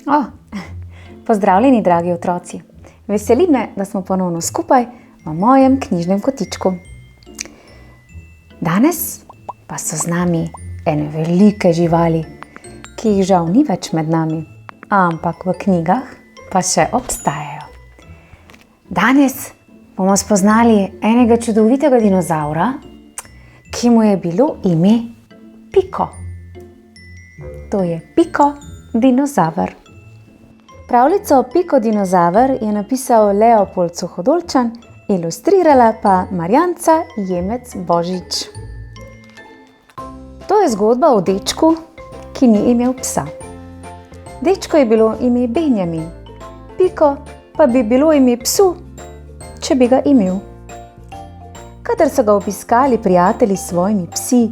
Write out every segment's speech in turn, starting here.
O, pozdravljeni, dragi otroci. Veseli me, da smo ponovno skupaj v mojem knjižnem kotičku. Danes pa so z nami ene velike živali, ki jih žal ni več med nami, ampak v knjigah pa še obstajajo. Danes bomo spoznali enega čudovitega dinozaura, ki mu je bilo ime Piko. To je Piko dinozaver. Pravljico Piko dinozaver je napisal Leopold Suhodolčan, ilustrirala pa Marjanca Jemec Božič. To je zgodba o dečku, ki ni imel psa. Dečko je bilo ime Benjamin, Piko pa bi bilo ime psu, če bi ga imel. Kadar so ga obiskali prijatelji s svojimi psi,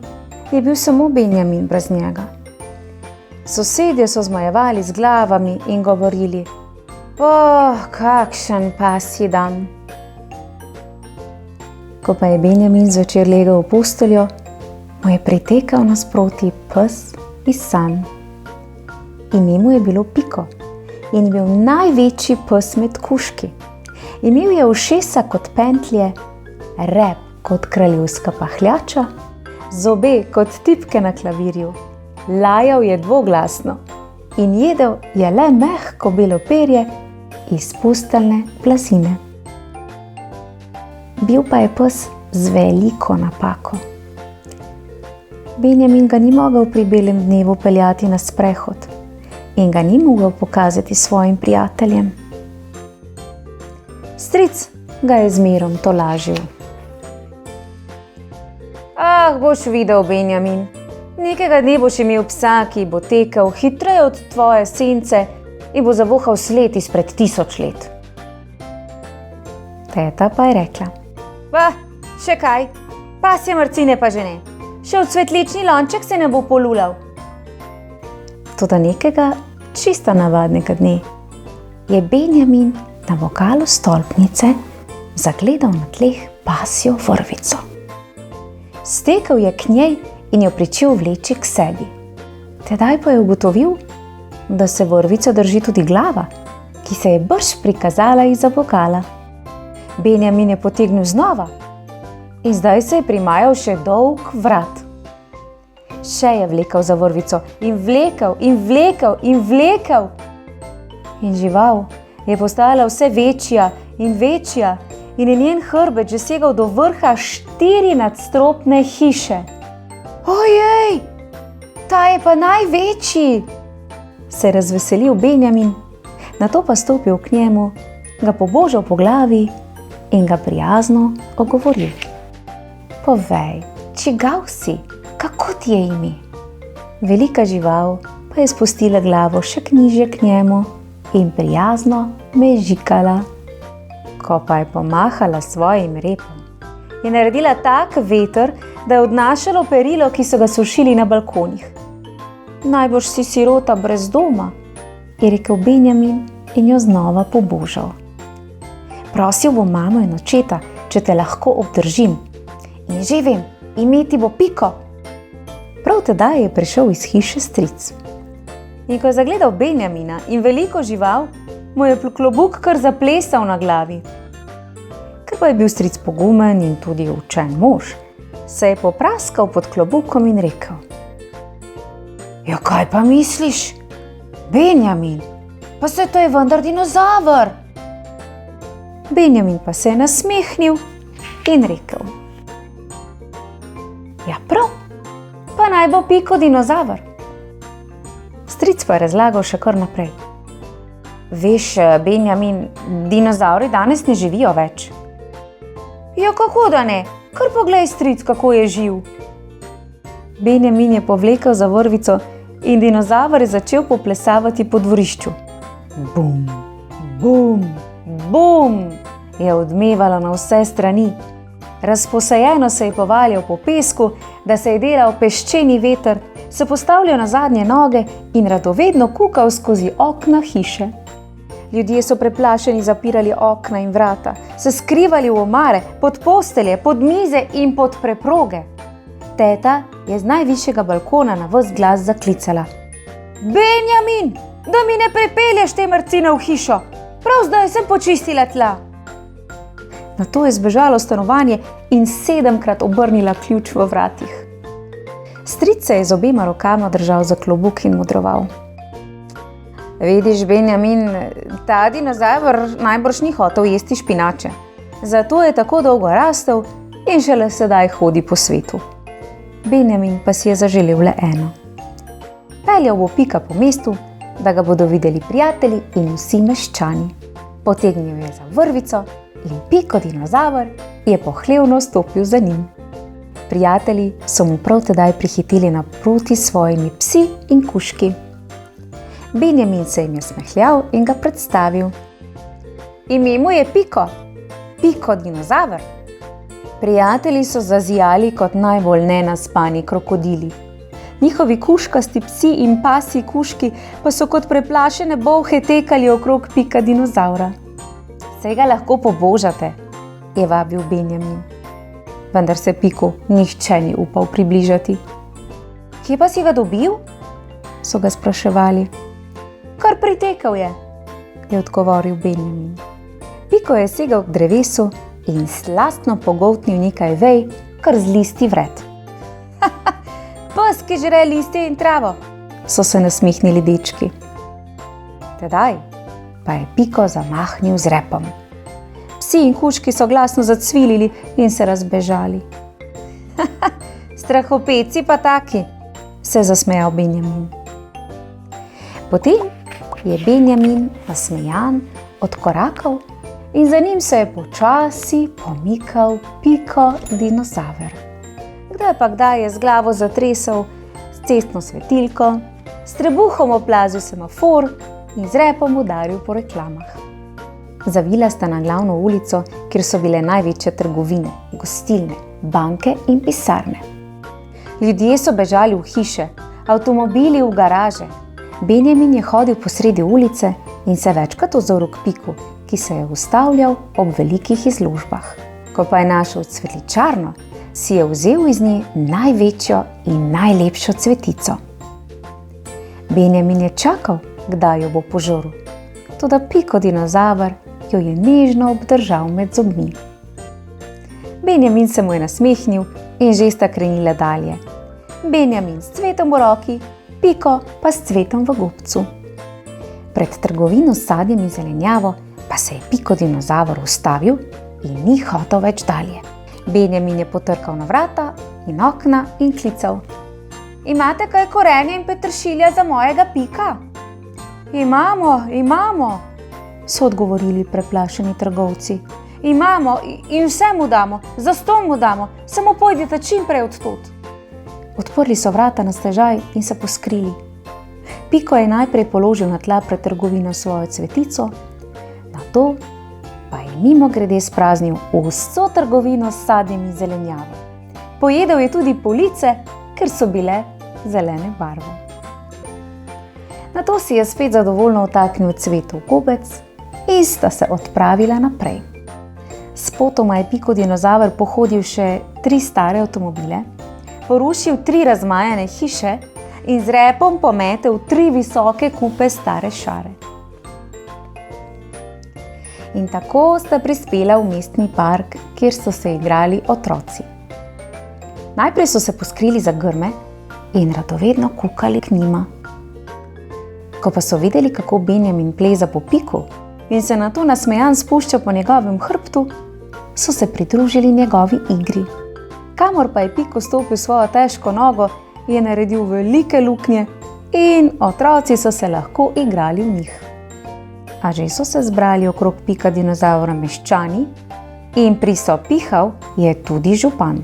je bil samo Benjamin brez njega. Sosedje so zmajevali z glavami in govorili: kakšen pasji dan. Ko pa je Benjamin zvečer legel v posteljo, mu je pritekal nasproti pes iz sanj. Ime mu je bilo Piko in bil največji pes med kužki. Imel je ušesa kot pentlje, rep kot kraljevska pahljača, zobe kot tipke na klavirju, lajal je dvoglasno in jedel je le mehko belo perje iz pustelne plasine. Bil pa je pes z veliko napako. Benjamin ga ni mogel pri belem dnevu peljati na sprehod in ga ni mogel pokazati svojim prijateljem. Stric ga je zmerom tolažil. Boš videl, Benjamin, nekega dne boš imel psa, ki bo tekel hitreje od tvoje sence in bo zavohal sled izpred 1000 let. Teta pa je rekla: še kaj, pasje marcine pa že ne. Še v cvetlični lonček se ne bo polulal. Toda nekega čisto navadnega dne je Benjamin na vogalu stolpnice zagledal na tleh pasjo vrvico. Stekel je k njej in jo pričel vleči k sebi. Tedaj pa je ugotovil, da se vrvico drži tudi glava, ki se je brž prikazala izza vogala. Benjamin je potegnil znova in zdaj se je primajal še dolg vrat. Še je vlekel za vrvico in vlekel in vlekel in vlekel. In žival je postala vse večja in večja in je njen hrbet že segal do vrha 4-nadstropne hiše. Ojej, ta je pa največji, se je razveselil Benjamin, nato pa stopil k njemu, ga pobožal po glavi in ga prijazno ogovoril. Povej, čigav si, kako ti je ime? Velika žival pa je spustila glavo še nižje k njemu in prijazno mežikala. Ko pa je pomahala svojim repom, je naredila tak veter, da je odnašalo perilo, ki so ga sušili na balkonih. Najbrž si sirota brez doma, je rekel Benjamin in jo znova pobožal. Prosil bom mamo in očeta, če te lahko obdržim. In že vem, ime ti bo Piko. Prav tedaj je prišel iz hiše stric. In ko je zagledal Benjamina in veliko žival, mu je klobuk kar zaplesal na glavi. Ker pa je bil stric pogumen in tudi učen mož, se je popraskal pod klobukom in rekel: Ja, kaj pa misliš, Benjamin? Pa se to je vendar dinozaver. Benjamin pa se je nasmehnil in rekel: Ja, prav, pa naj bo Piko dinozaver. Stric pa je razlagal še kar naprej. Veš, Benjamin, dinozavri danes ne živijo več. Ja, kako da ne? Kar poglej, stric, kako je živ. Benjamin je povlekel za vrvico in dinozaver je začel poplesavati po dvorišču. Bum, bum, bum, je odmevalo na vse strani. Razposajeno se je povaljal po pesku, da se je delal peščeni veter, se postavljal na zadnje noge in radovedno kukal skozi okna hiše. Ljudje so preplašeni zapirali okna in vrata, se skrivali v omare, pod postelje, pod mize in pod preproge. Teta je z najvišjega balkona na ves glas zaklicala: Benjamin, da mi ne pripelješ te mrcine v hišo. Prav zdaj sem počistila tla. Nato je zbežala v stanovanje in 7-krat obrnila ključ v vratih. Stric se je z obema rokama držal za klobuk in modroval. Vidiš, Benjamin, ta dinozaver najbrž ni hotel jesti špinače. Zato je tako dolgo rastel in šele sedaj hodi po svetu. Benjamin pa si je zaželel le eno. Peljal bo Pika po mestu, da ga bodo videli prijatelji in vsi meščani. Potegnil je za vrvico in Piko dinozaver je pohlevno stopil za njim. Prijatelji so mu prav tedaj prihiteli naproti s svojimi psi in kužki. Benjamin se jim je smehljal in ga predstavil. Ime mu je Piko, Piko dinozaver. Prijatelji so zazijali kot najbolj nenaspani krokodili. Njihovi kužkasti psi in pasji kužki pa so kot preplašene bolhe tekali okrog Pika dinozavra. Saj ga lahko pobožate, je vabil Benjamin. Vendar se Piku nihče ni upal približati. Kje pa si ga dobil? So ga spraševali. Kar pritekel je odgovoril Benjamin. Piko je segel k drevesu in slastno pogoltnil nekaj vej, kar z listi vred. Pes, ki žre listje in travo, so se nasmihnili dečki. Tedaj pa je Piko zamahnil z repom. Psi in kužki so glasno zacvilili in se razbežali. Strahopetci pa taki, se je zasmejal Benjamin. Potem je Benjamin nasmejan odkorakal in za njim se je počasi pomikal Piko dinozaver. Kdaj pa kdaj je z glavo zatresel s cestno svetilko, s trebuhom oplazil semafor in z repom udaril po reklamah. Zavila sta na glavno ulico, kjer so bile največje trgovine, gostilne, banke in pisarne. Ljudje so bežali v hiše, avtomobili v garaže. Benjamin je hodil posredi ulice in se večkrat ozrl k Piku, ki se je ustavljal ob velikih izložbah. Ko pa je našel cvetličarno, si je vzel iz nje največjo in najlepšo cvetico. Benjamin je čakal, kdaj jo bo požrl, toda Piko dinozaver jo je nežno obdržal med zobmi. Benjamin se mu je nasmehnil in že sta krenila dalje. Benjamin s cvetom v roki, Piko pa s cvetom v gobcu. Pred trgovino s sadjem in zelenjavo pa se je Piko dinozaver ustavil in ni hotel več dalje. Benjamin je potrkal na vrata in okna in klical. Imate kaj korenja in peteršilja za mojega Pika? Imamo, so odgovorili preplašeni trgovci. Imamo in vse mu damo, zastonj mu damo, samo pojdite čim prej odtod. Odprli so vrata na stežaj in se poskrili. Piko je najprej položil na tla pred trgovino svojo cvetico, nato pa je mimogrede spraznil vso trgovino s sadjem in zelenjavo. Pojedel je tudi police, ker so bile zelene barve. Nato si je spet zadovoljno vtaknil cvet v gobec in sta se odpravila naprej. Spotoma je Piko dinozaver pohodil še 3 stare avtomobile, porušil 3 razmajane hiše in z repom pometel 3 visoke kupe stare šare. In tako sta prispela v mestni park, kjer so se igrali otroci. Najprej so se poskrili za grme in radovedno kukali k njima. Ko pa so videli, kako Benjamin pleza po Piku in se nato nasmejan spušča po njegovem hrbtu, so se pridružili njegovi igri. Kamor pa je Piko stopil svojo težko nogo, je naredil velike luknje in otroci so se lahko igrali v njih. A že so se zbrali okrog Pika dinozavra meščani in prisopihal je tudi župan.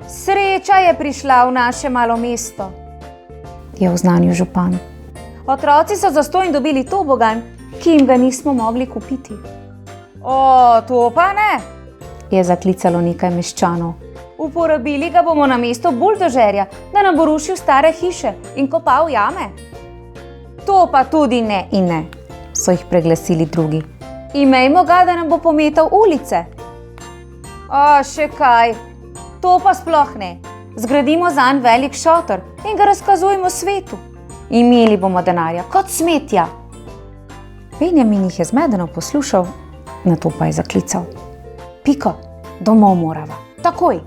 Sreča je prišla v naše malo mesto, je oznanil župan. Otroci so zastonj dobili tobogan, ki jim ga nismo mogli kupiti. O, to pa ne, je zaklicalo nekaj meščanov. Uporabili ga bomo namesto buldožerja, da nam bo rušil stare hiše in kopal jame. To pa tudi ne in ne, so jih preglasili drugi. Imejmo ga, da nam bo pometal ulice. O, še kaj, to pa sploh ne. Zgradimo zanj velik šotor in ga razkazujmo svetu. Imeli bomo denarja kot smetja. Benjamin jih je zmedeno poslušal, nato pa je zaklical. Piko, domov morava, takoj.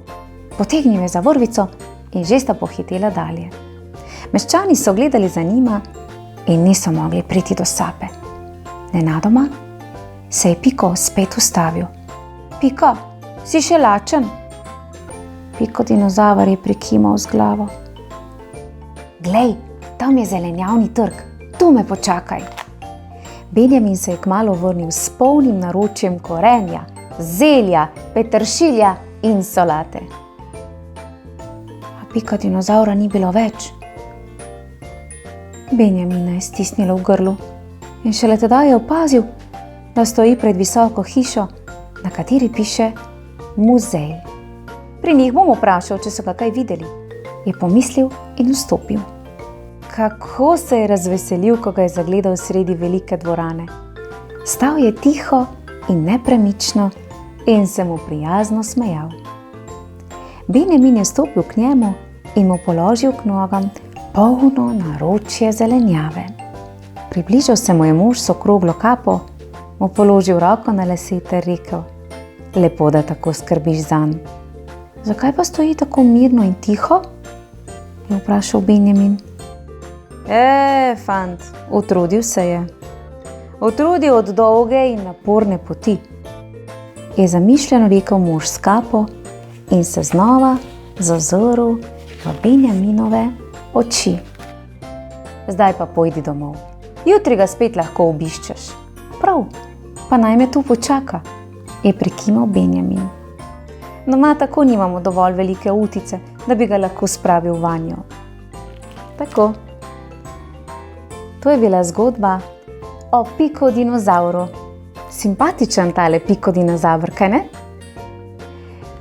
Potegnil je za vrvico in že sta pohitela dalje. Meščani so gledali za njima in niso mogli priti do sape. Nenadoma se je Piko spet ustavil. Piko, si še lačen? Piko dinozaver je prikimal z glavo. Glej, tam je zelenjavni trg, tu me počakaj. Benjamin se je kmalu vrnil s polnim naročjem korenja, zelja, peteršilja in solate. A Pika dinozavra ni bilo več. Benjamina je stisnilo v grlu in šele tedaj je opazil, da stoji pred visoko hišo, na kateri piše muzej. Pri njih bom vprašal, če so ga kaj videli, je pomislil in vstopil. Kako se je razveselil, ko ga je zagledal sredi velike dvorane. Stal je tiho in nepremično in se mu prijazno smejal. Benjamin je stopil k njemu in mu položil k nogam polno naročje zelenjave. Približal se mu je mož s okroglo kapo, mu položil roko na lase ter rekel: Lepo, da tako skrbiš zanj. Zakaj pa stoji tako mirno in tiho? Je vprašal Benjamin. Fant, utrudil se je. Utrudil od dolge in naporne poti, je zamišljeno rekel mož s kapo in se znova zazrl v Benjaminove oči. Zdaj pa pojdi domov. Jutri ga spet lahko obiščeš. Prav, pa naj me tu počaka, je prikimal Benjamin. Doma tako nimamo dovolj velike utice, da bi ga lahko spravil vanjo. Tako. To je bila zgodba o Piko dinozavru. Simpatičen tale Piko dinozavr, kaj ne?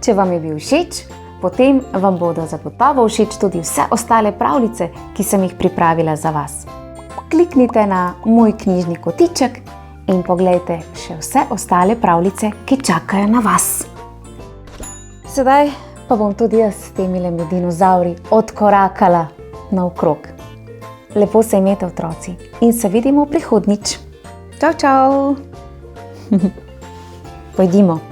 Če vam je bil všeč, potem vam bodo zagotovo všeč tudi vse ostale pravljice, ki sem jih pripravila za vas. Kliknite na moj knjižni kotiček in poglejte še vse ostale pravljice, ki čakajo na vas. Sedaj pa bom tudi jaz s temile dinozavri odkorakala naokrog. Lepo se imejte, otroci, in se vidimo prihodnjič. Čau, čau! Pojdimo.